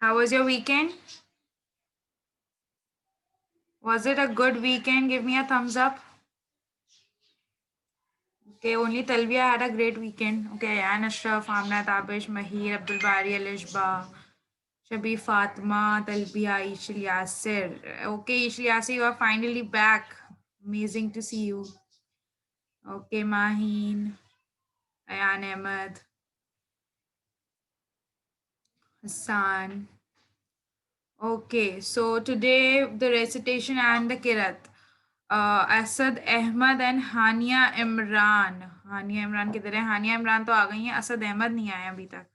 How was your weekend? Was it a good weekend? Give me a thumbs up. Okay, only Talbiya had a great weekend. Okay, Ayan Ashraf, Amna Tabish, Mahir, Abdul Bari, Alishba, Shabi Fatma, Talbiya, Ishil Yasir. Okay, Ishil Yasir, you are finally back. Amazing to see you. Okay, Maheen, Ayan Ahmed, Hassan. Okay, so today the recitation and the kirat. Asad Ahmed and Hania Imran. Hania Imran किधर है? हानिया इमरान तो आ गई हैं, असद अहमद नहीं आया अभी तक।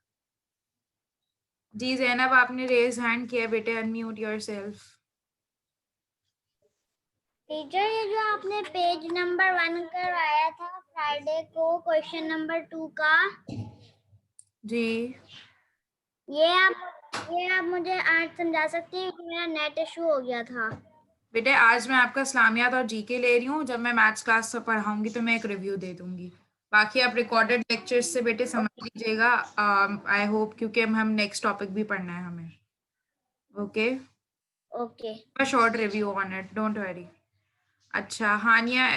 जी ज़ैनब, आपने रेज हैंड किया बेटे, अनम्यूट योरसेल्फ। टीचर, ये जो आपने पेज नंबर 1 करवाया था फ्राइडे को क्वेश्चन नंबर 2 का, जी ये आप मुझे आज समझा सकती हैं कि मेरा नेट इशू हो गया था। बेटे, आज मैं आपका इस्लामियात और जीके ले रही हूँ। जब मैं मैथ्स क्लास से पढ़ाऊंगी तो मैं एक रिव्यू दे दूंगी। बाकी आप रिकॉर्डेड लेक्चर्स से बेटे समझ लीजिएगा। आई होप, क्योंकि हम नेक्स्ट टॉपिक भी पढ़ना है हमें। Okay, okay, short review on it, don't worry. अच्छा, हानिया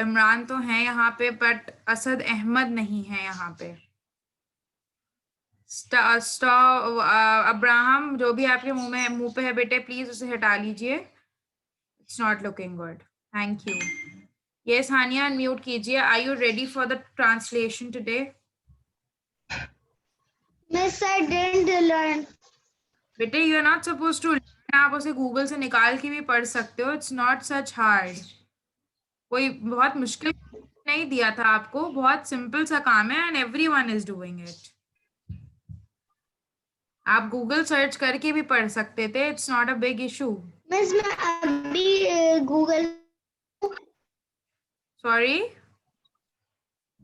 इमरान तो है यहाँ पे, बट असद अहमद नहीं है यहाँ पे। अब्राहम, जो भी आपके मुंह पे है बेटे, प्लीज उसे हटा लीजिए। It's not looking good. Thank you. Yes Hania, unmute कीजिए। Are you ready for the translation today? Miss I didn't learn. बेटे, you are not suppose to learn. आप उसे गूगल से निकाल के भी पढ़ सकते हो। It's not such hard. कोई बहुत मुश्किल नहीं दिया था आपको, बहुत सिंपल सा काम है and everyone is doing it. आप गूगल सर्च करके भी पढ़ सकते थे। It's not a big issue. Miss मैं अभी गूगल सॉरी?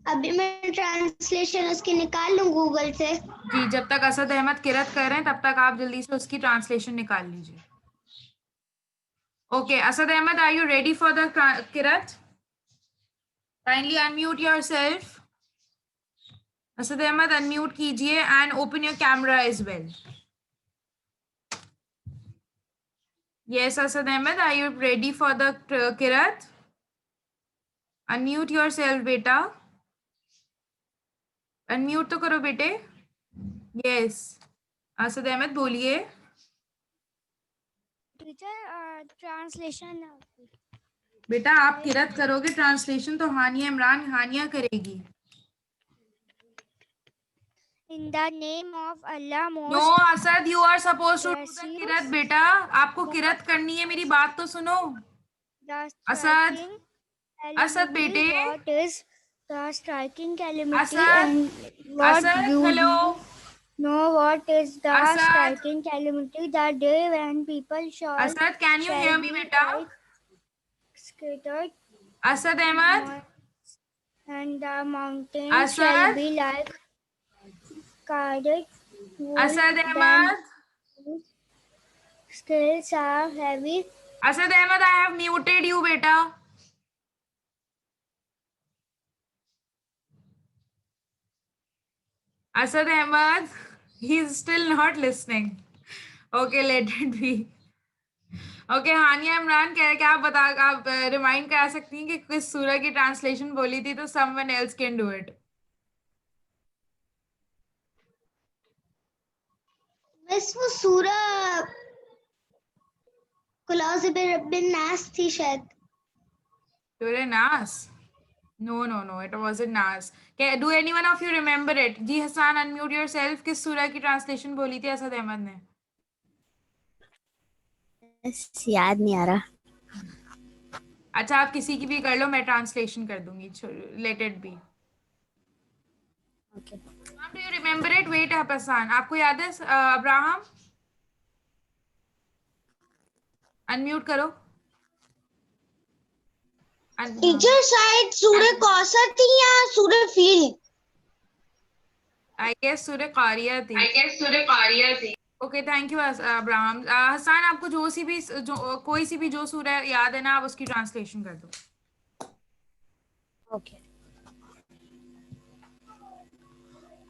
अभी मैं ट्रांसलेशन उसकी निकाल लूं गूगल से। जी, जब तक असद अहमद किरत कर रहे हैं तब तक आप जल्दी से उसकी ट्रांसलेशन निकाल लीजिए। Okay, Asad Ahmed, are you ready for the kirat? Kindly unmute yourself. Asad Ahmed, unmute कीजिए and open your camera as well. Yes Asad Ahmed, are you ready for the kirat? Unmute yourself बेटा। अनम्यूट तो करो बेटे। यस असद अहमद, बोलिए। टीचर, ट्रांसलेशन बेटा, आप किरत करोगे, ट्रांसलेशन तो हानिया इमरान हानिया करेगी। In the name of Allah no most Asad, you are suppose to do the kirat बेटा। आपको किरत करनी है, मेरी बात तो सुनो। असद, असद बेटे। what is the striking calamity Asad, and what Asad, do hello. you know what is the Asad, striking calamity the day when people Asad, can you shall hear me be बेटा? like scattered Asad Ahmed, and the mountains shall Asad, be like carded wool Asad then Ahmed, scales are heavy Asad Ahmed, I have muted you बेटा। Asad Ahmed, he is still not listening. Okay, let it be. Okay Hania Imran, क्या आप remind करा सकती हैं कि किस सूरह की ट्रांसलेशन बोली थी, तो someone else can do it. Miss वो सूरा कुलाउज़ बिन नास थी शायद। सूरह नास? No no no, it wasn't Nas. Do anyone of you remember it? जी हसन, अनम्यूट योरसेल्फ। किस सूरह की ट्रांसलेशन बोली थी असद अहमद ने? याद नहीं आ रहा। अच्छा, आप किसी की भी कर लो, मैं ट्रांसलेशन कर दूंगी। Let it be. Okay, do you remember it? Wait Hasan, आपको याद है? अब्राहम, अनम्यूट करो। टीचर शायद सूर्य कौसर थी या सूर्य फील। आई गेस सूर्य कारिया थी। Okay, thank you Abraham. Hasan, आपको कोई सी भी जो सूरह याद है ना, आप उसकी ट्रांसलेशन कर दो। Okay,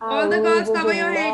all the girls cover your head.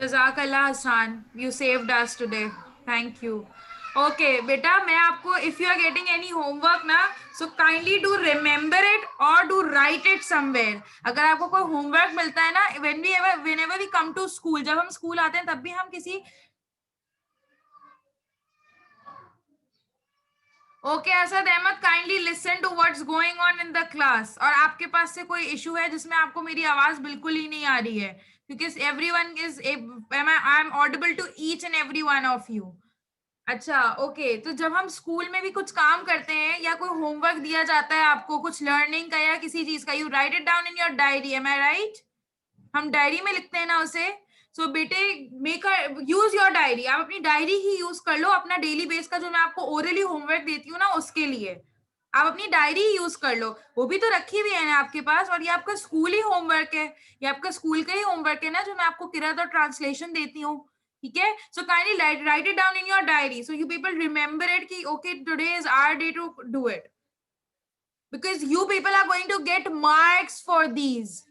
Jazakallah Hassan, you saved us today. Thank you. Okay, beta, मैं आपको if you are getting any homework ना, so kindly do remember it or do write it somewhere. अगर आपको कोई homework मिलता है ना, whenever we come to school, जब हम school आते हैं तब भी हम किसी okay Asad Ahmad kindly listen to what's going on in the class. और आपके पास से कोई इशू है जिसमें आपको मेरी आवाज बिल्कुल ही नहीं आ रही है, क्योंकि everyone is I am audible to each and every one of you. अच्छा ओके, तो जब हम स्कूल में भी कुछ काम करते हैं या कोई होमवर्क दिया जाता है आपको कुछ लर्निंग का या किसी चीज का, you write it down in your diary, am I right? हम डायरी में लिखते हैं ना उसे। सो बेटे मेक यूज योर डायरी, आप अपनी डायरी ही यूज कर लो अपना डेली बेस का जो मैं आपको ओरली होमवर्क देती हूँ ना उसके लिए। आप अपनी डायरी ही यूज कर लो, वो भी तो रखी हुई है ना आपके पास। और ये आपका स्कूल ही होमवर्क है, ये आपका स्कूल का ही होमवर्क है ना जो मैं आपको किरत और ट्रांसलेशन देती हूँ। ठीक है, so kindly write it down in your diary so you people remember it कि okay today is our day to do it, because you people are going to get marks for these.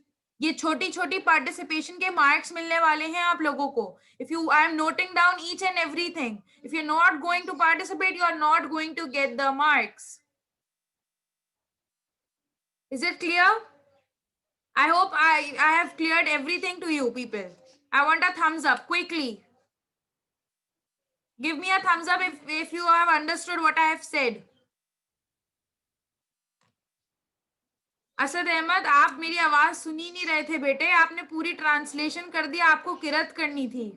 ये छोटी छोटी participation के marks मिलने वाले हैं आप लोगों को। If you I am noting down each and everything, if you are not going to participate you are not going to get the marks. Is it clear? I hope I have cleared everything to you people. I want a thumbs up quickly. Give me a thumbs up if you have understood what I have said. Asad Ahmad आप मेरी आवाज सुनी नहीं रहे थे बेटे, आपने पूरी ट्रांसलेशन कर दी, आपको किरत करनी थी।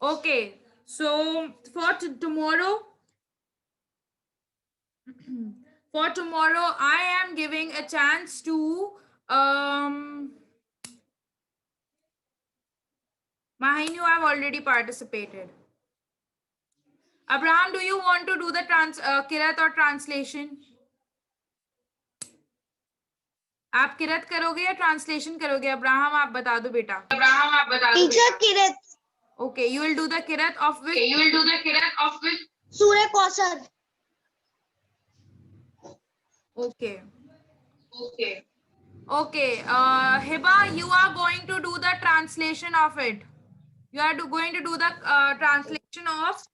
Okay, so for tomorrow for tomorrow I am giving a chance to Mahin, you have already participated. Abraham, do you want to do the kirat or translation? आप किरत करोगे या ट्रांसलेशन करोगे? अब्राहम आप बता दो बेटा। अब्राहम आप बता दो। Teacher Kirat. Okay, you will do the kirat of which? You will do the kirat of which? Surya Kausar. Okay. Okay. Okay, Hiba, you are going to do the translation of it. You are going to do the translation of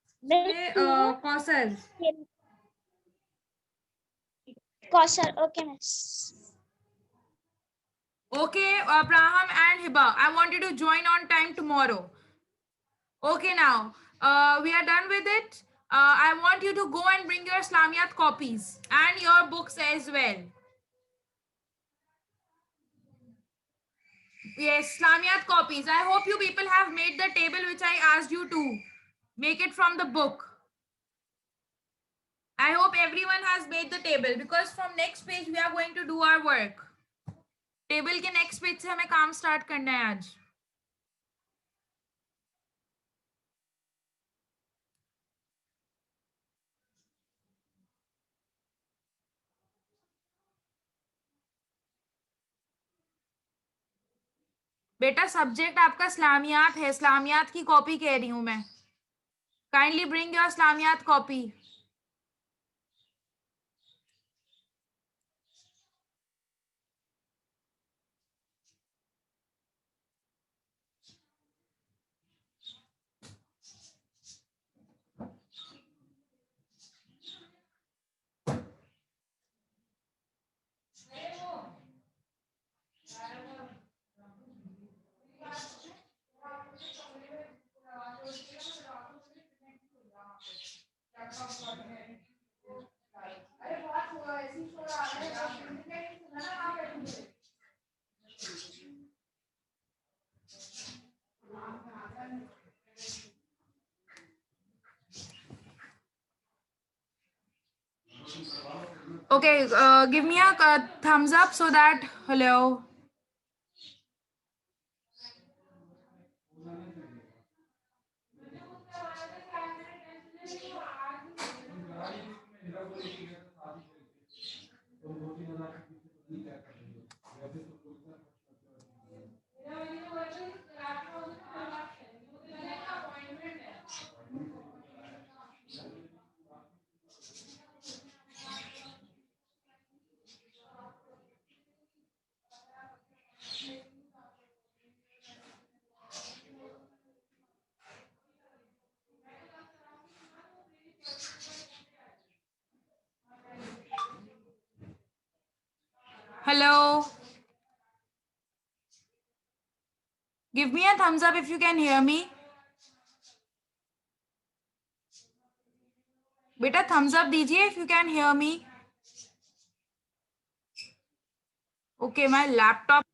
Kausar. Kausar, okay miss. Okay, Abraham and Hiba, I want you to join on time tomorrow. Okay, now we are done with it. I want you to go and bring your Islamiyat copies and your books as well. Yes, Islamiyat copies. I hope you people have made the table which I asked you to. Make it from the book. I hope everyone has made the table because from next page we are going to do our work. Table के next page से हमें काम start करना है आज. बेटा subject आपका इस्लामियात है, इस्लामियात की कॉपी कह रही हूं मैं। Kindly bring your Islamiat copy. Okay, give me a thumbs up so that hello. Hello. Give me a thumbs up if you can hear me. बेटा thumbs up दीजिए if you can hear me. Okay, my laptop.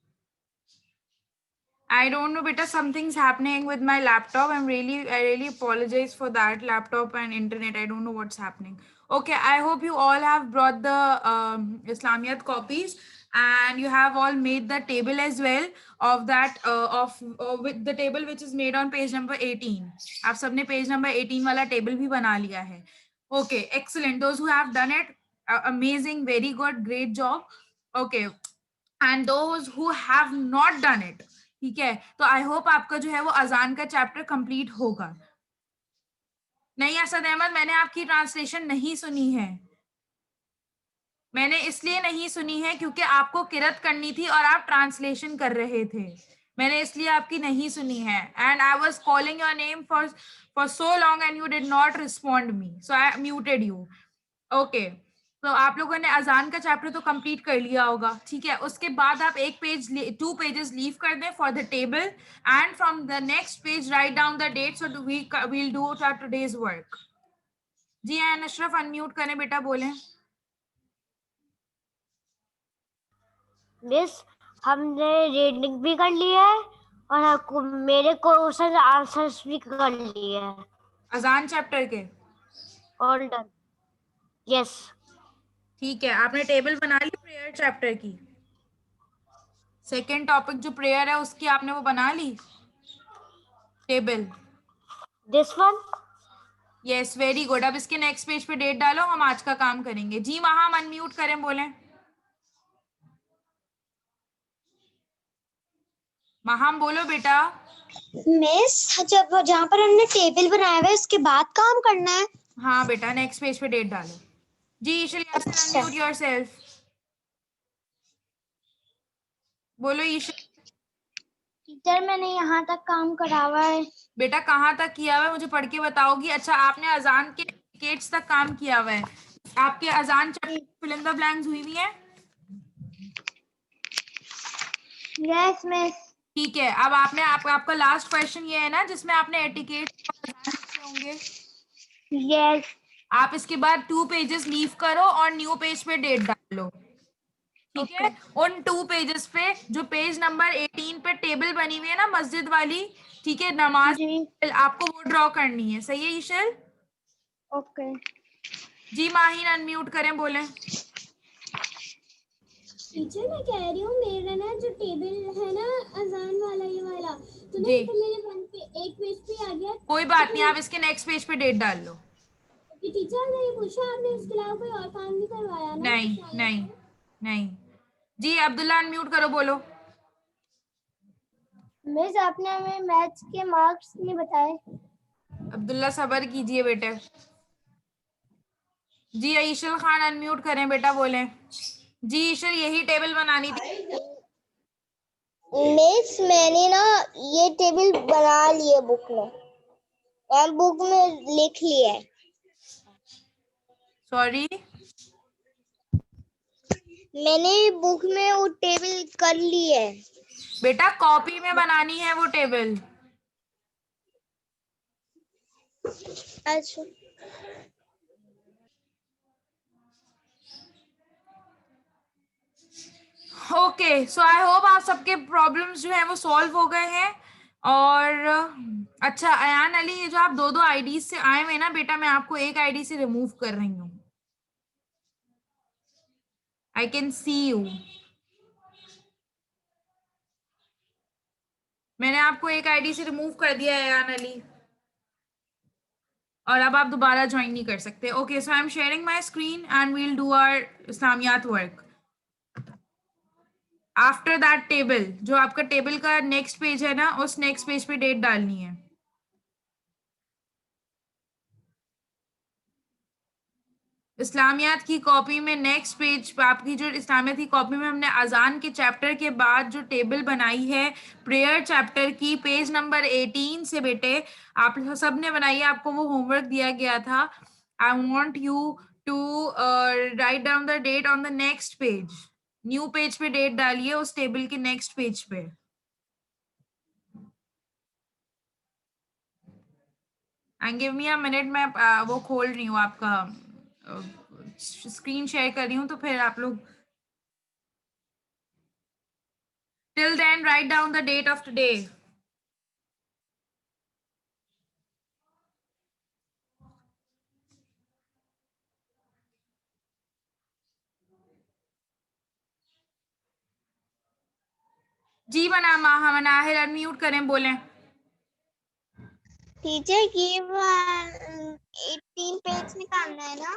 I don't know, beta. Something's happening with my laptop. I really apologize for that. Laptop and internet. I don't know what's happening. Okay, I hope you all have brought the Islamiyat copies, and you have all made the table as well of that with the table which is made on page number 18. आप सबने page number 18 वाला table भी बना लिया है. Okay, excellent. Those who have done it, amazing, very good, great job. Okay, and those who have not done it, ठीक है, तो आई होप आपका जो है वो अजान का चैप्टर कंप्लीट होगा. नहीं असद अहमद, मैंने आपकी ट्रांसलेशन नहीं सुनी है. मैंने इसलिए नहीं सुनी है क्योंकि आपको किरत करनी थी और आप ट्रांसलेशन कर रहे थे. मैंने इसलिए आपकी नहीं सुनी है. And I was calling your name for so long and you did not respond me, so I muted you. Okay, तो आप लोगों ने अजान का चैप्टर तो कंप्लीट कर लिया होगा, ठीक है. उसके बाद आप एक पेज 2 पेजेस लीव कर दें for the table, and from the next page write down the date, so we'll do today's work. G N Ashraf, unmute करें बेटा, बोलें. मिस, हमने रीडिंग भी कर ली है और मेरे क्वेश्चन आंसर्स भी कर लिए हैं. अजान चैप्टर के ऑल डन. यस. ठीक है. आपने टेबल बना ली प्रेयर चैप्टर की? सेकेंड टॉपिक जो प्रेयर है उसकी आपने वो बना ली table? This one. Yes, very good. अब इसके नेक्स्ट पेज पे डेट डालो, हम आज का काम करेंगे. जी महाम, अनम्यूट करें, बोलें. महाम बोलो बेटा. मिस, जब जहाँ पर हमने टेबल बनाया हुआ है उसके बाद काम करना है. हाँ बेटा, नेक्स्ट पेज पे डेट डालो. जी ईशल यासिन, अनम्यूट योरसेल्फ. बोलो ईशल. टीचर मैंने यहाँ तक काम करा हुआ है. बेटा कहाँ तक किया हुआ है मुझे पढ़ के बताओगी? अच्छा, आपने अजान के इंडिकेट्स तक काम किया हुआ है. आपके अजान फिल इन द ब्लैंक्स हुई हुई है? Yes miss. ठीक है. अब आपने आपका लास्ट क्वेश्चन ये है ना जिसमें आपने एटिकेट होंगे. यस. आप इसके बाद 2 पेजेस लीव करो और न्यू पेज पे डेट डालो, ठीक है. उन 2 पेजेस पे जो पेज नंबर 18 पे टेबल बनी हुई है ना मस्जिद वाली, ठीक है, नमाज, आपको वो ड्रॉ करनी है. सही है ईशल? ओके. जी माहिन, अनम्यूट करें, बोलें. टीचर मैं कह रही हूँ मेरा ना जो टेबल है ना अजान वाला ये वाला, तो ना जी. तो मेरे एक पेज पे आ गया. कोई बात नहीं, आप इसके नेक्स्ट पेज पे डेट डाल लो. कि टीचर ने ये पूछा आपने इसके अलावा कोई और काम नहीं करवाया ना? नहीं नहीं नहीं. जी अब्दुल्ला, अनम्यूट करो, बोलो. मिस, आपने हमें मैथ्स के मार्क्स नहीं बताए. अब्दुल्ला सबर कीजिए बेटे. जी ईशल खान, अनम्यूट करें बेटा, बोलें. जी ईशल, यही टेबल बनानी थी. मिस, मैंने ना ये टेबल बना ली है बुक में, और बुक में लिख लिया है. सॉरी, मैंने बुक में वो टेबल कर ली है. बेटा कॉपी में बनानी है वो टेबल. अच्छा. ओके, सो आई होप आप सबके प्रॉब्लम्स जो है वो सॉल्व हो गए हैं. और अच्छा अयान अली, ये जो आप 2 आईडी से आए हुए ना बेटा, मैं आपको एक आईडी से रिमूव कर रही हूँ. I can see you. मैंने आपको एक आईडी से रिमूव कर दिया है अयान अली, और अब आप दोबारा ज्वाइन नहीं कर सकते. Okay, so I am sharing my screen and we'll do our Islamiat work. After that table, जो आपका टेबल का नेक्स्ट पेज है ना, उस नेक्स्ट पेज पे डेट डालनी है. इस्लामियात की कॉपी में नेक्स्ट पेज पे, आपकी जो इस्लामियात की कॉपी में हमने अजान के चैप्टर के बाद जो टेबल बनाई है प्रेयर चैप्टर की, पेज नंबर 18 से बेटे आप सब ने बनाई है. आपको वो होमवर्क दिया गया था. I want you to write down the date on the next page. New page पे डेट डालिए उस टेबल के नेक्स्ट पेज पे। And give me a minute, मैं वो खोल रही हूँ आपका स्क्रीन शेयर कर रही हूँ, तो फिर आप लोग till then write down the date of today. जी बना मनाहिर अनम्यूट करें, बोलें। टीचर ये 18 पेज निकालना है ना?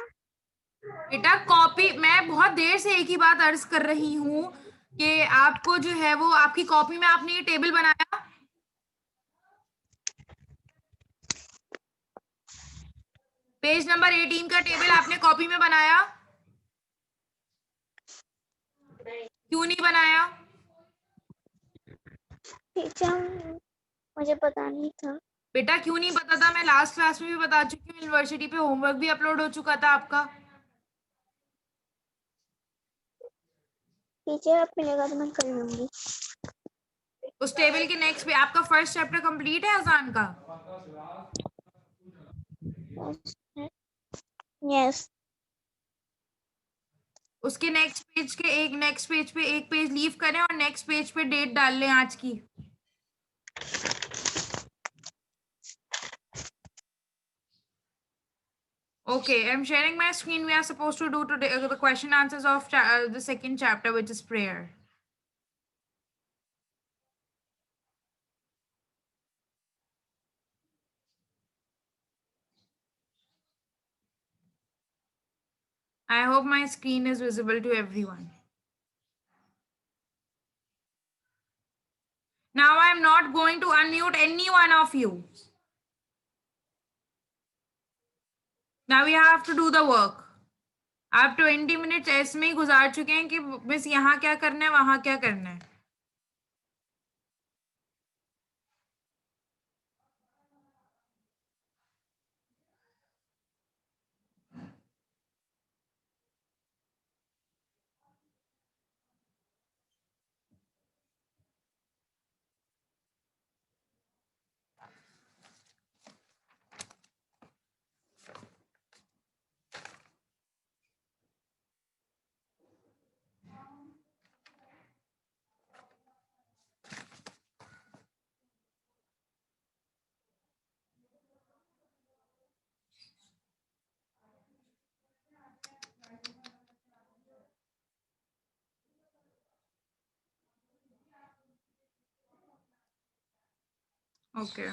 बेटा कॉपी, मैं बहुत देर से एक ही बात अर्ज कर रही हूँ कि आपको जो है वो आपकी कॉपी में आपने ये टेबल बनाया, पेज नंबर 18 का टेबल आपने कॉपी में बनाया? क्यों नहीं बनाया? टीचर मुझे पता नहीं था। बेटा क्यों नहीं पता था? मैं लास्ट क्लास में भी बता चुकी हूँ, यूनिवर्सिटी पे होमवर्क भी अपलोड हो चुका था आपका। टीचर अब मिलेगा तो मैं कर लूंगी। उस टेबल के नेक्स्ट पे आपका फर्स्ट चैप्टर कंप्लीट है अजान का? यस। उसके नेक्स्ट पेज पे एक पेज लीव करें और नेक्स्ट पेज पे डेट डाल लें आज की। Okay, I'm sharing my screen. We are supposed to do today the question answers of the second chapter, which is prayer. I hope my screen is visible to everyone. Now I'm not going to unmute any one of you. Now we have to do the work. आप 20 minutes ऐसे में ही गुजार चुके हैं कि बस यहाँ क्या करना है वहां क्या करना है। Okay.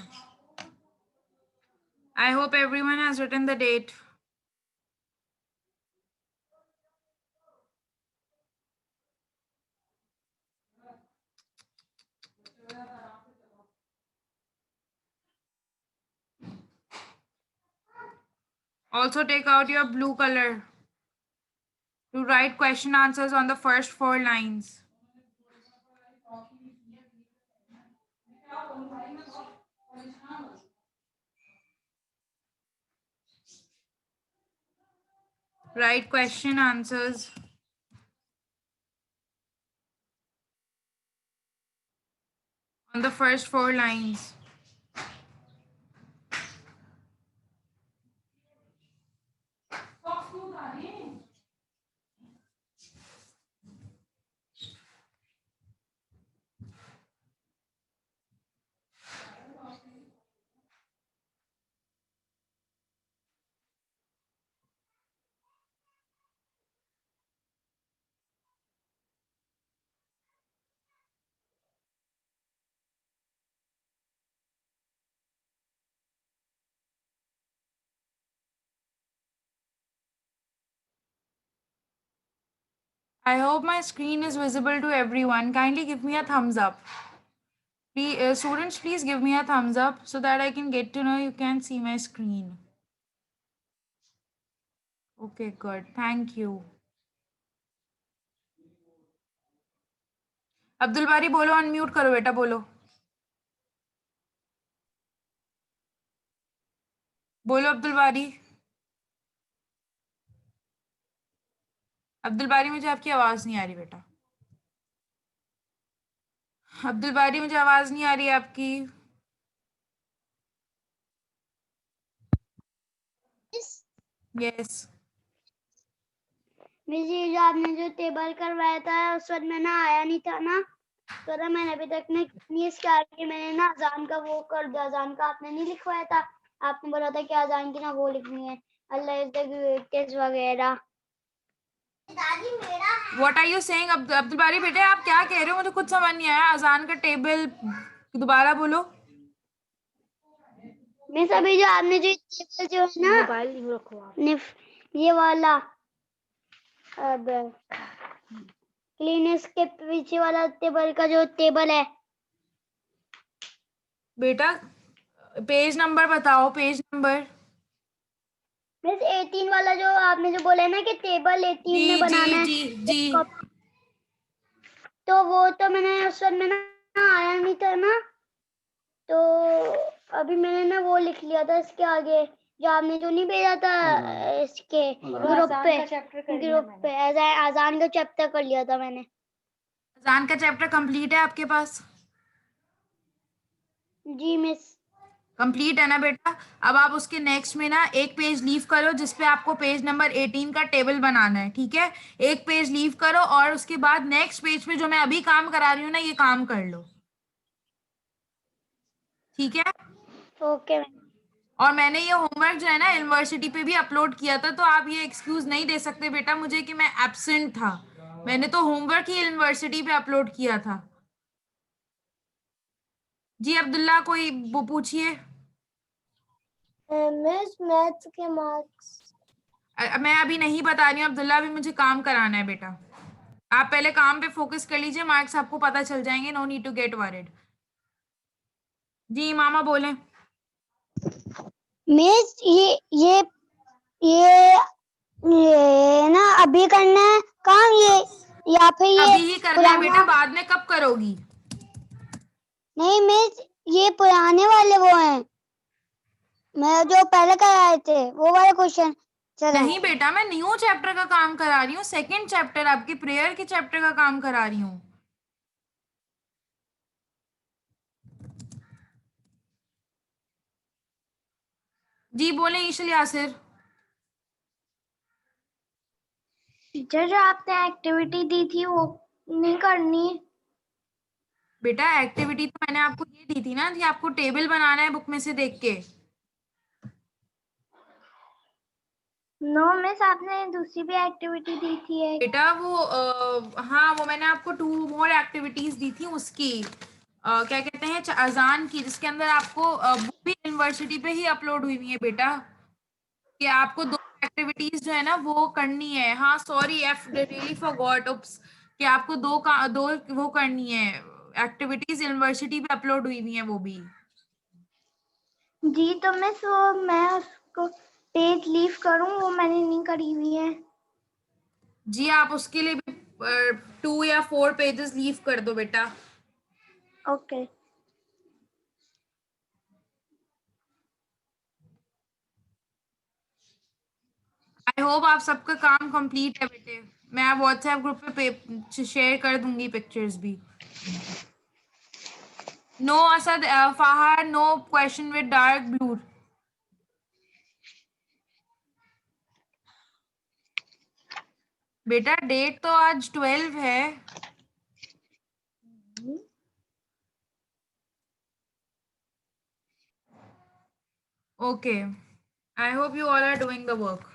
I hope everyone has written the date. Also take out your blue color to write question answers on the first 4 lines. Write question answers on the first 4 lines. I hope my screen is visible to everyone. Kindly give me a thumbs up. Please, students, please give me a thumbs up so that I can get to know you can see my screen. Okay, good. Thank you. Abdul बारी बोलो, unmute करो बेटा, बोलो बोलो अब्दुल बारी। अब्दुल बारी मुझे आपकी आवाज नहीं आ रही बेटा। अब्दुल बारी, मुझे आवाज नहीं आ रही है आपकी। यस। मिस ये जो आपने जो टेबल करवाया था उस वक्त मैं ना आया नहीं था ना, तो ना मैंने अभी तक ने मिस क्या कि मैंने ना अजान का वो कर दिया। अजान का आपने नहीं लिखवाया था, आपने बोला था कि अजान की ना वो लिखनी है, अल्लाह इज द ग्रेटेस्ट वगैरह। What are you saying Abdul Bari बेटे, आप क्या कह रहे हो? मुझे कुछ समझ नहीं आया। अजान का टेबल दोबारा बोलो। मिस अभी जो आपने जो टेबल जो है ना मोबाइल नहीं रखो आप। ये वाला, अब क्लीनेस के पीछे वाला टेबल का जो टेबल है, बेटा पेज नंबर बताओ, पेज नंबर। मिस 18 वाला जो आपने जो बोला है ना कि टेबल 18 में जी बनाना जी है, जी जी। तो वो तो मैंने उस वक्त में ना आया नहीं था ना, तो अभी मैंने ना वो लिख लिया था इसके आगे, जो आपने जो नहीं भेजा था इसके ग्रुप पे आजान का चैप्टर कर लिया था मैंने। अजान का चैप्टर कंप्लीट है आपके पास? जी मिस। कंप्लीट है ना बेटा? अब आप उसके नेक्स्ट में ना एक पेज लीव करो जिसपे आपको पेज नंबर 18 का टेबल बनाना है, ठीक है? एक पेज लीव करो और उसके बाद नेक्स्ट पेज पे जो मैं अभी काम करा रही हूँ ना, ये काम कर लो, ठीक है? ओके। और मैंने ये होमवर्क जो है ना यूनिवर्सिटी पे भी अपलोड किया था, तो आप ये एक्सक्यूज नहीं दे सकते बेटा मुझे कि मैं एब्सेंट था। मैंने तो होमवर्क ही यूनिवर्सिटी पे अपलोड किया था। जी अब्दुल्ला, कोई वो पूछिए। मिस मैथ्स के मार्क्स। मैं अभी नहीं बता रही हूँ अब्दुल्ला, अभी मुझे काम कराना है बेटा। आप पहले काम पे फोकस कर लीजिए, मार्क्स आपको पता चल जाएंगे। No need to get worried. जी मामा बोलें। मिस ये ना अभी करना है काम ये, या फिर ये अभी ही करना है बेटा, पुराना? बाद में कब करोगी? नहीं मिस, ये पुराने वाले वो हैं, मैं जो पहले कराए थे वो वाले क्वेश्चन चल नहीं बेटा, मैं न्यू चैप्टर का काम करा रही हूँ, सेकंड चैप्टर, आपके प्रेयर के चैप्टर का काम करा रही हूँ। जी बोले ईशल यासिर। टीचर जो आपने एक्टिविटी दी थी वो नहीं करनी? बेटा एक्टिविटी तो मैंने आपको ये दी थी ना कि आपको टेबल बनाना है बुक में से देख के। नो मिस, आपने दूसरी भी एक्टिविटी दी थी एक। बेटा वो हाँ, वो मैंने आपको 2 मोर एक्टिविटीज दी थी उसकी, क्या कहते हैं, अजान की, जिसके अंदर आपको बुक भी यूनिवर्सिटी पे ही अपलोड हुई हुई है बेटा, कि आपको 2 एक्टिविटीज जो है ना वो करनी है। हाँ सॉरी, आई रियली फॉरगॉट, उप्स, कि आपको दो वो करनी है एक्टिविटीज, यूनिवर्सिटी पे अपलोड हुई हुई है वो भी। जी तो मिस वो मैं उसको पेज लीव करूं, वो मैंने नहीं करी हुई है। जी आप उसके लिए भी 2 या 4 पेजेस लीव कर दो बेटा। ओके। आई होप आप सबका काम कंप्लीट है बेटे। मैं व्हाट्सएप ग्रुप पे शेयर कर दूंगी पिक्चर्स भी। No Asad Fakhar, no question with dark blue. बेटा डेट तो आज 12 है। Okay, I hope you all are doing the work.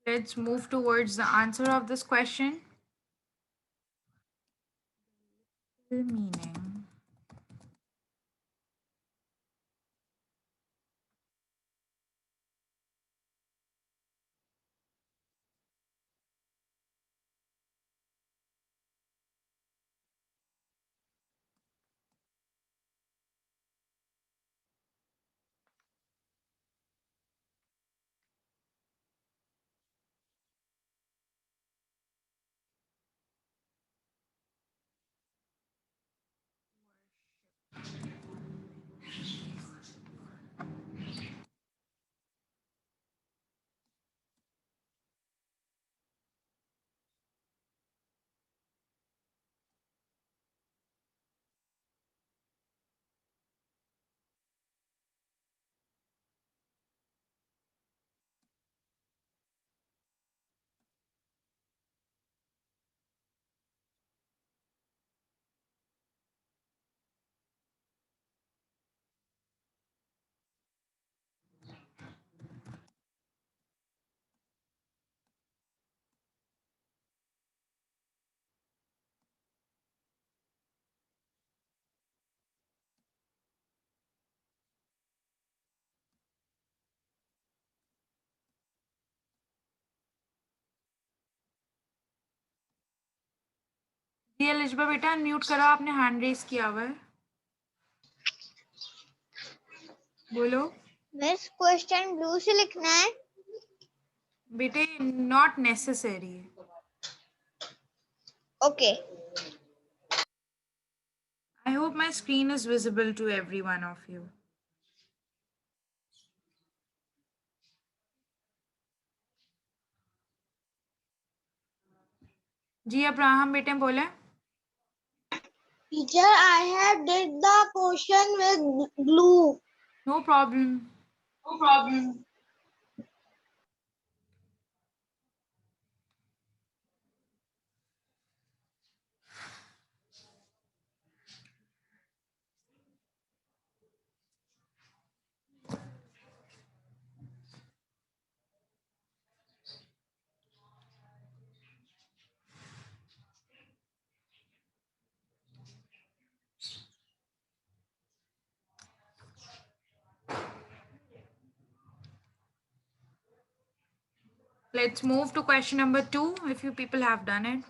Let's move towards the answer of this question. Meaning. जी एलिजबा बेटा अनम्यूट करो, आपने हैंड रेज किया हुआ है, बोलो। मिस क्वेश्चन ब्लू से लिखना है। बेटे not necessary. Okay. I hope my screen is visible to every one of you. जी अब्राहम बेटे बोले। Teacher I have did the question with blue. No problem. No problem. Let's move to question number 2 if you people have done it.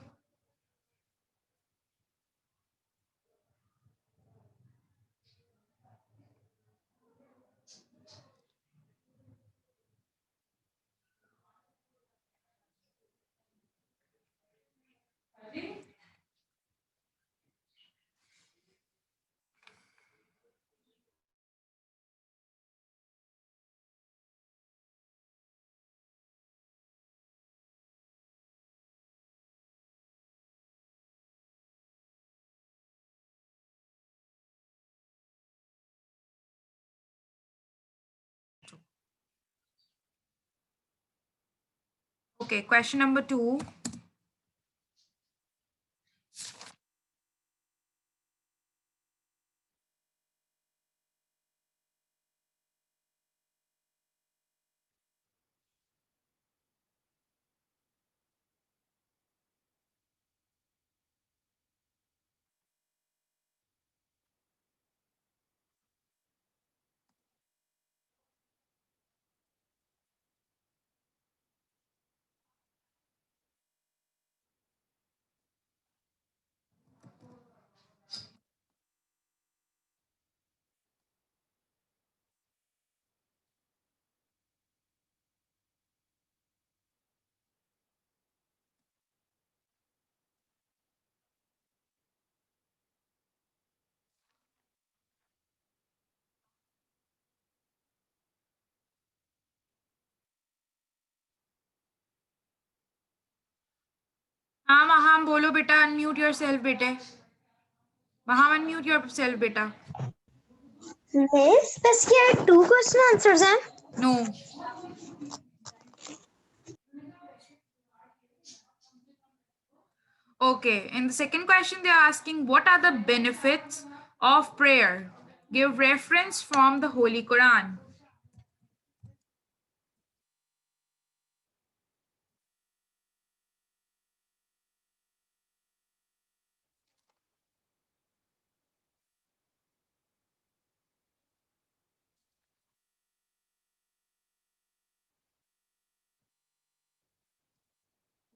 Okay, question number 2. हाँ महाम बोलो बेटा, unmute yourself बेटे। महाम unmute yourself बेटा। Miss बस क्या 2 question answers हैं? No. Okay, in the second question they are asking what are the benefits of prayer? Give reference from the Holy Quran.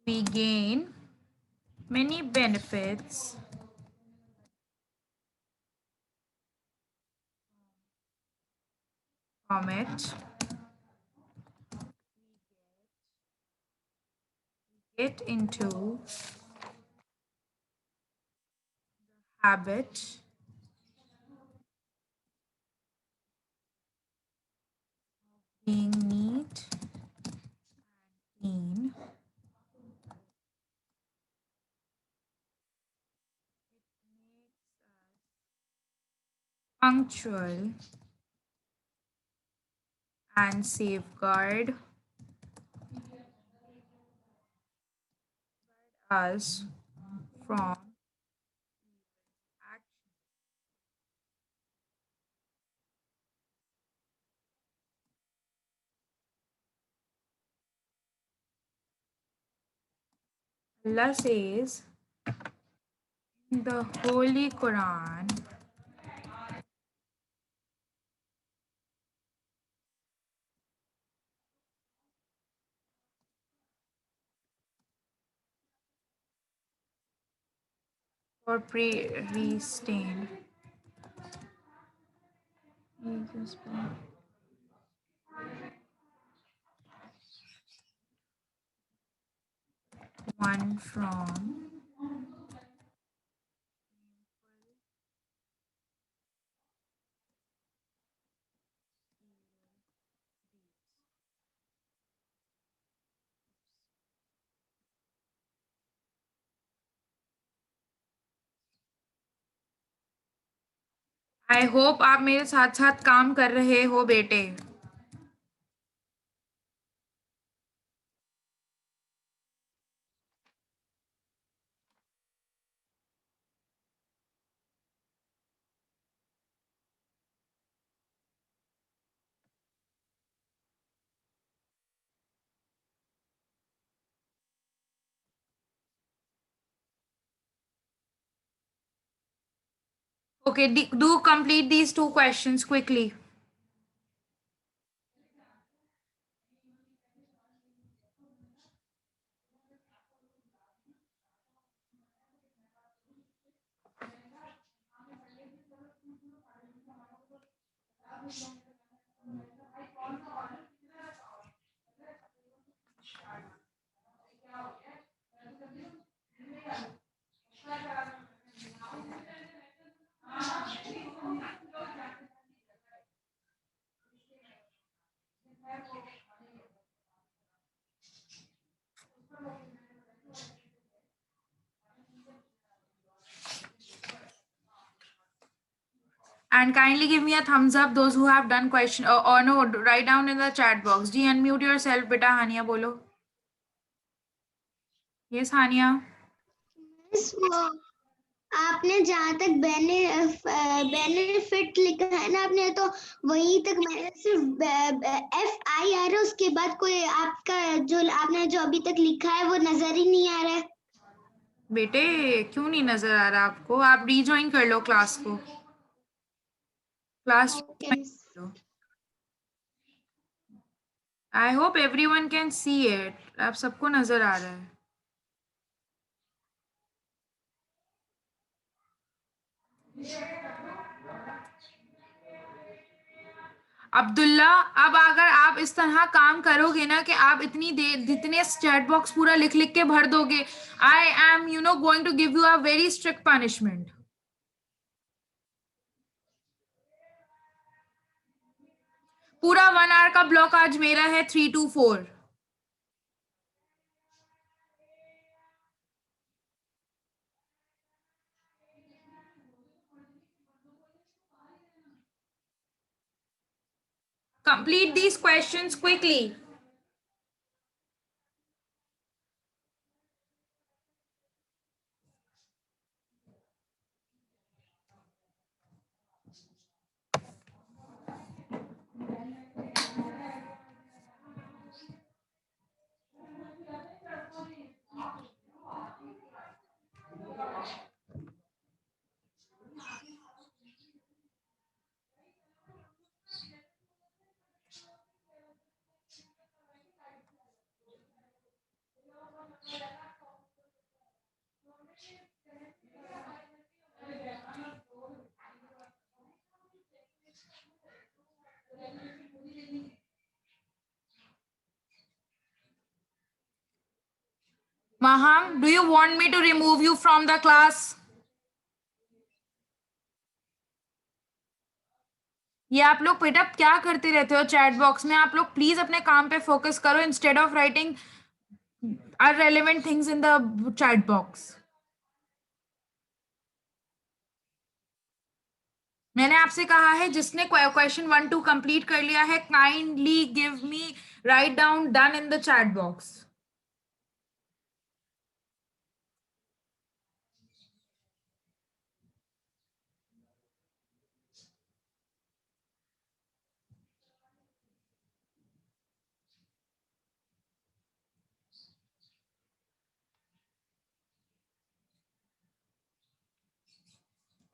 we gain many benefits from it. Get into habit being neat and clean. Punctual and safeguard us from action. Allah says in the Holy Quran, for pre-restrained. One from I hope आप मेरे साथ साथ काम कर रहे हो बेटे. Okay, do complete these two questions quickly. And kindly give me a thumbs up those who have done question or no, write down in the chat box. Ji, unmute yourself beta. Hania bolo. Yes, Hania. Yes, वो आपने जहाँ तक benefit लिखा है ना आपने, तो वहीं तक मैंने सिर्फ FI आ रहा है, उसके बाद कोई आपका जो आपने जो अभी तक लिखा है वो नजर ही नहीं आ रहा है. बेटे क्यों नहीं नजर आ रहा आपको? आप रीजॉइन कर लो क्लास को. Class Okay. I hope everyone can see it. आप सबको नजर आ रहा है. अब्दुल्ला, अब अगर आप इस तरह काम करोगे ना कि आप इतनी देर जितने चैट बॉक्स पूरा लिख लिख के भर दोगे, I am going to give you a very strict punishment. पूरा 1 आवर का ब्लॉक आज मेरा है 3 to 4. Complete these questions quickly. Maham, do you want me to remove you from the class? ये आप लोग बेटा क्या करते रहते हो चैट बॉक्स में? आप लोग प्लीज अपने काम पे फोकस करो instead of writing irrelevant things in the chat box. मैंने आपसे कहा है जिसने क्वेश्चन 1-2 कंप्लीट कर लिया है, kindly give me write down done in the chat box.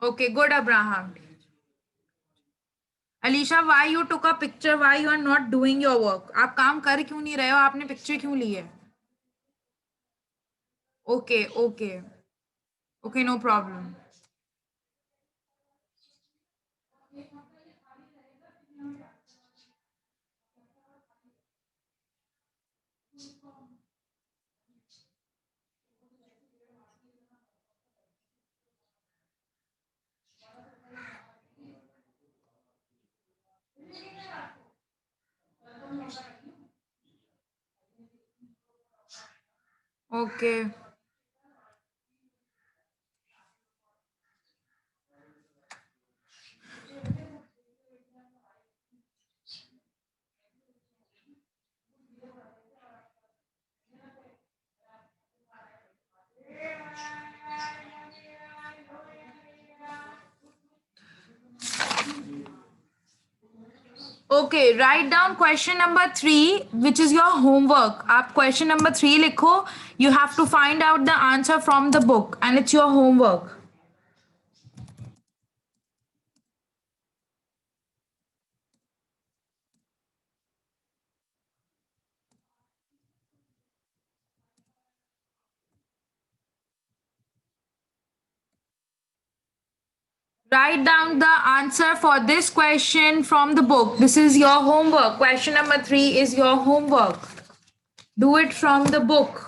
Okay, good, Abraham. Alisha, why you took a picture? Why you are not doing your work? आप काम कर क्यों नहीं रहे हो? आपने पिक्चर क्यों ली है? Okay, okay. Okay, no problem. Okay. Okay, write down question number 3, which is your homework. आप question number 3 लिखो. You have to find out the answer from the book, and it's your homework. Write down the answer for this question from the book. This is your homework. Question number 3 is your homework. Do it from the book.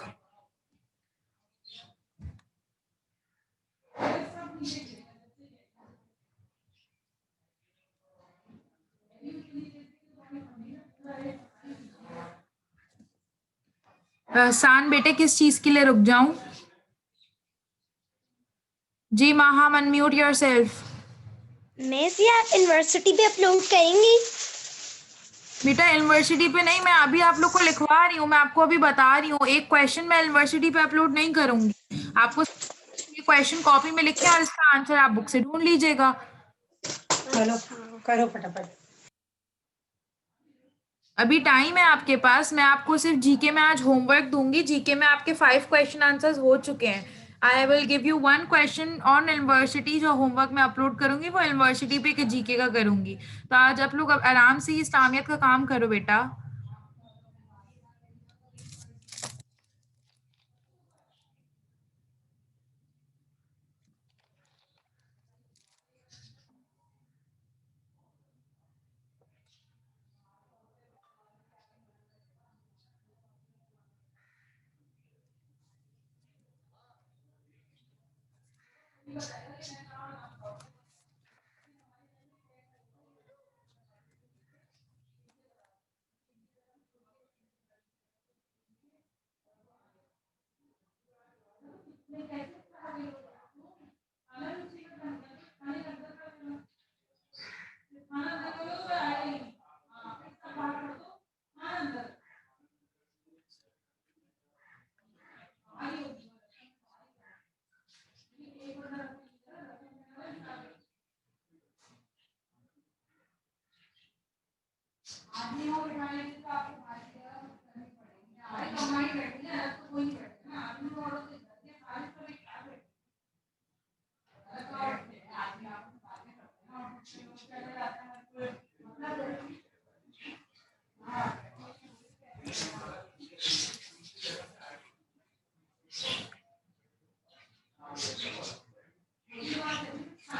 सान बेटे किस चीज के लिए रुक जाऊं? जी Maham, unmute yourself. Miss ये आप यूनिवर्सिटी पे अपलोड करेंगी? बेटा यूनिवर्सिटी पे नहीं, मैं अभी आप लोग को लिखवा रही हूँ, मैं आपको अभी बता रही हूँ. एक क्वेश्चन मैं यूनिवर्सिटी पे अपलोड नहीं करूंगी. आपको ये क्वेश्चन कॉपी में लिखे और इसका आंसर आप बुक से ढूंढ लीजिएगा. चलो करो फटाफट. अभी टाइम है आपके पास. मैं आपको सिर्फ जीके में आज होमवर्क दूंगी. जीके में आपके 5 क्वेश्चन आंसर्स हो चुके हैं. I will give you 1 question on university. जो होमवर्क मैं अपलोड करूंगी वो यूनिवर्सिटी पे के जीके का करूंगी. तो आज आप लोग आराम से इस्लामियत का काम करो बेटा.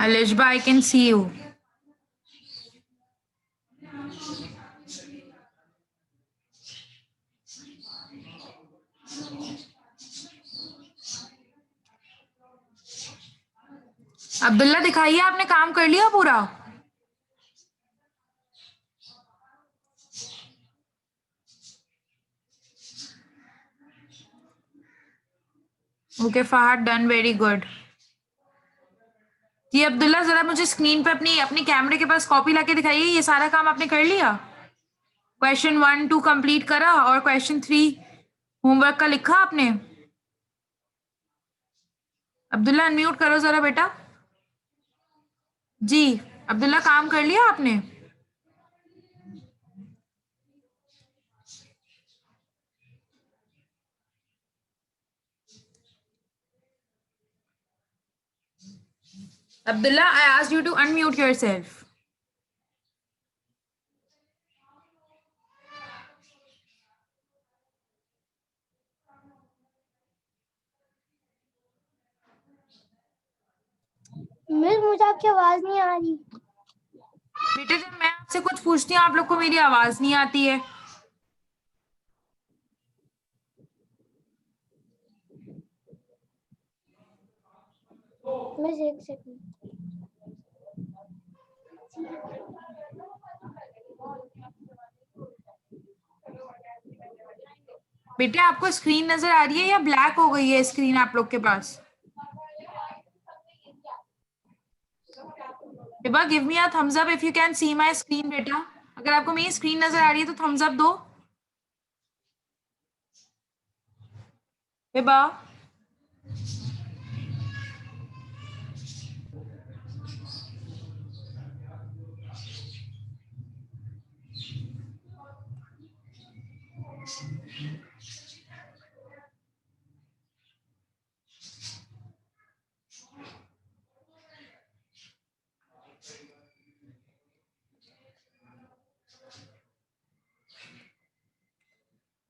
Alishba, I can see you. Abdullah दिखाइए, आपने काम कर लिया पूरा? Okay Fahad, done, very good. जी अब्दुल्ला, जरा मुझे स्क्रीन पे अपनी अपनी कैमरे के पास कॉपी लाके दिखाइए, ये सारा काम आपने कर लिया? क्वेश्चन 1 2 कंप्लीट करा और क्वेश्चन 3 होमवर्क का लिखा आपने? अब्दुल्ला अनम्यूट करो जरा बेटा। जी अब्दुल्ला, काम कर लिया आपने? Abdullah, I asked you to unmute yourself. Miss, मुझे आपकी आवाज नहीं आ रही। बेटे जब मैं आपसे कुछ पूछती हूँ आप लोग को मेरी आवाज नहीं आती है। मिस एक सेकंड। बेटे आपको स्क्रीन नजर आ रही है या ब्लैक हो गई है स्क्रीन आप लोग के पास? Hiba, give me a thumbs up if you can see my screen. बेटा अगर आपको मेरी स्क्रीन नजर आ रही है तो थम्स अप दो। हिबा,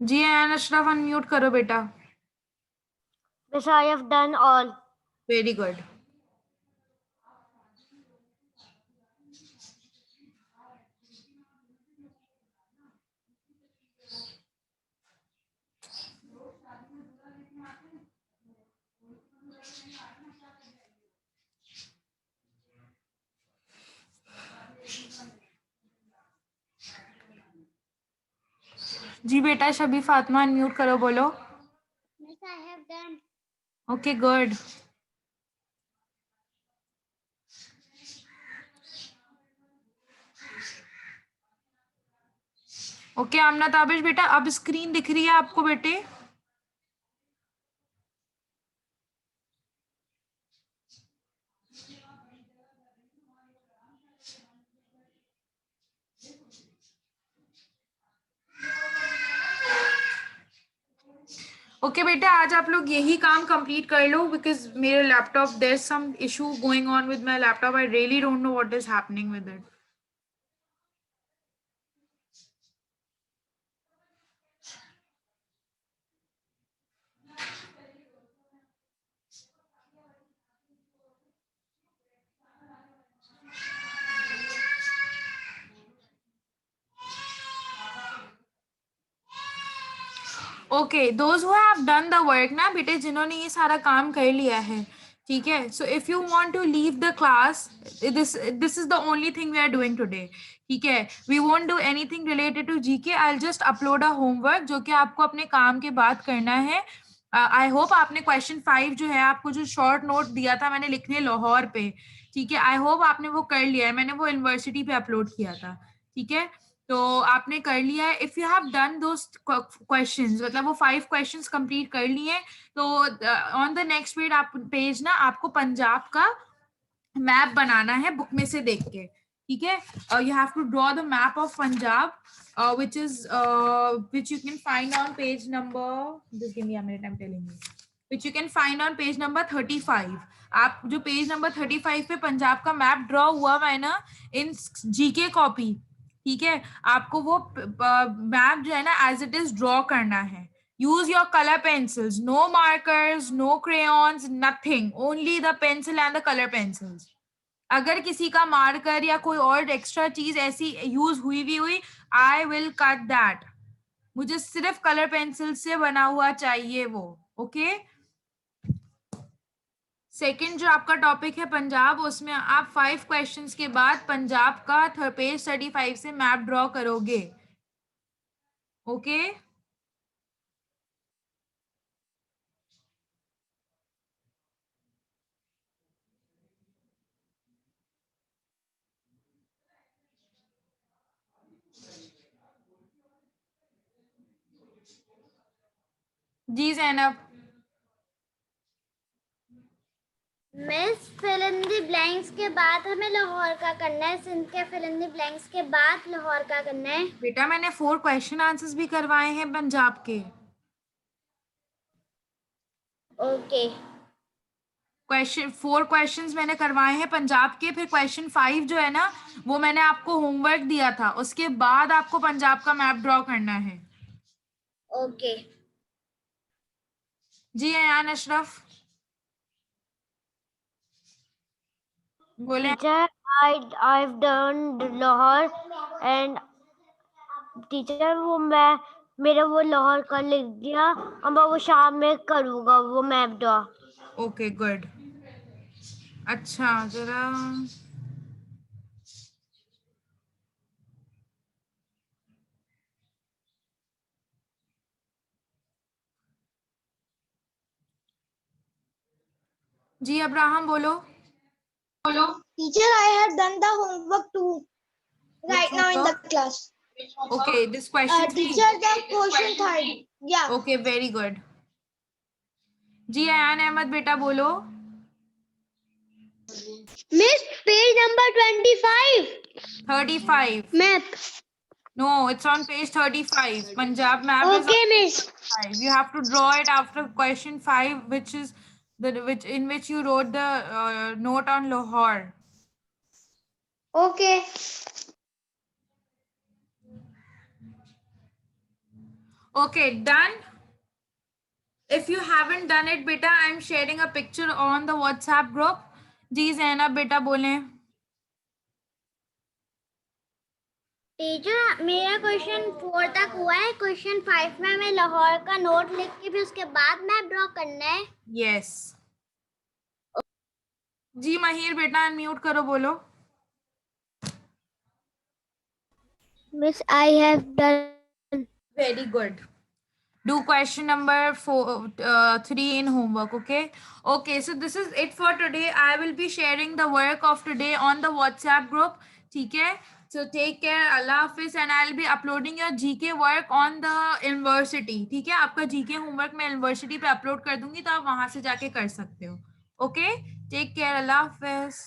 जी एन अशरफ, अनम्यूट करो बेटा। Miss, I have done all. Very good. जी बेटा शबी फातिमा, अनम्यूट करो, बोलो। Miss I have done. Okay good. Okay Amna Tabish बेटा, अब स्क्रीन दिख रही है आपको बेटे? ओके बेटा, आज आप लोग यही काम कंप्लीट कर लो बिकॉज मेरे laptop there some issue going on with my laptop. I really don't know what is happening with it. Okay, those who have done the work ना बेटे, जिन्होंने ये सारा काम कर लिया है, ठीक है, so if you want to leave the class, this is the only thing we are doing today, ठीक है। We won't do anything related to GK. I will just upload a homework जो कि आपको अपने काम के बाद करना है। आई होप आपने क्वेश्चन 5 जो है, आपको जो शॉर्ट नोट दिया था मैंने लिखने लाहौर पे, ठीक है, आई होप आपने वो कर लिया है। मैंने वो यूनिवर्सिटी पे अपलोड किया था, ठीक है, तो आपने कर लिया है। If you have done those questions, मतलब वो 5 क्वेश्चंस कंप्लीट कर लिए, तो ऑन द नेक्स्ट पेज ना आपको पंजाब का मैप बनाना है बुक में से देख के, ठीक है। You have to draw the map of Punjab which you can find on page number, just give me a minute, I'm telling you, which you can find on page number 35। आप जो page number 35 पे पंजाब का map draw हुआ है ना इन GK copy, ठीक है, आपको वो मैप जो है ना एज इट इज ड्रॉ करना है। Use your colour pencils, no markers, no crayons, nothing, only the pencil and the color pencils, अगर किसी का मार्कर या कोई और एक्स्ट्रा चीज ऐसी यूज हुई आई विल कट दैट. मुझे सिर्फ कलर पेंसिल से बना हुआ चाहिए वो. ओके. सेकंड जो आपका टॉपिक है पंजाब, उसमें आप 5 क्वेश्चंस के बाद पंजाब का पेज 35 से मैप ड्रॉ करोगे. ओके. जी Zainab. Miss fill in the blanks के बाद हमें लाहौर का करना है, सिंध के फिल इन द ब्लैंक्स के बाद लाहौर का करना है. बेटा मैंने 4 क्वेश्चन आंसर्स भी करवाए हैं पंजाब के. ओके. 4 क्वेश्चंस मैंने करवाए हैं पंजाब के. फिर क्वेश्चन 5 जो है ना, वो मैंने आपको होमवर्क दिया था. उसके बाद आपको पंजाब का मैप ड्रॉ करना है. ओके. जी अयान अशरफ बोले. Teacher I've done Lahore and teacher वो मैं मेरा वो लाहौर का लिख दिया और मैं वो शाम में करूँगा वो मैप ड्रॉ. Okay good. अच्छा जरा जी अब्राहम बोलो. Teacher, I have done the homework too right now in the class. Okay, this question 3. Teacher, the question third. Yeah. Okay, very good. जी अयान अहमद बेटा बोलो. Miss page number 25 35. Map. No, it's on page 35. Punjab map is okay on miss. 5. You have to draw it after question 5, which is in which you wrote the note on Lahore. Okay. Okay, done. If you haven't done it, beta, I am sharing a picture on the WhatsApp group. जी ज़ैनब बेटा बोले. Teacher मेरा question 4 तक हुआ है. Question 5 में हमें लाहौर का note लिख के फिर उसके बाद मैप ड्रॉ करना है. Yes. जी महिर बेटा अनम्यूट करो बोलो. Miss I have done. Very good. Do question number 3 in homework. Okay, so this is it for today. I will be sharing the work of today on the WhatsApp group. ठीक है. So take care. Allah Hafiz. And I'll be uploading your GK work on the university. ठीक है. आपका GK homework मैं university पे upload कर दूंगी, तो आप वहां से जाके कर सकते हो. Okay. Take care. Allah Hafiz.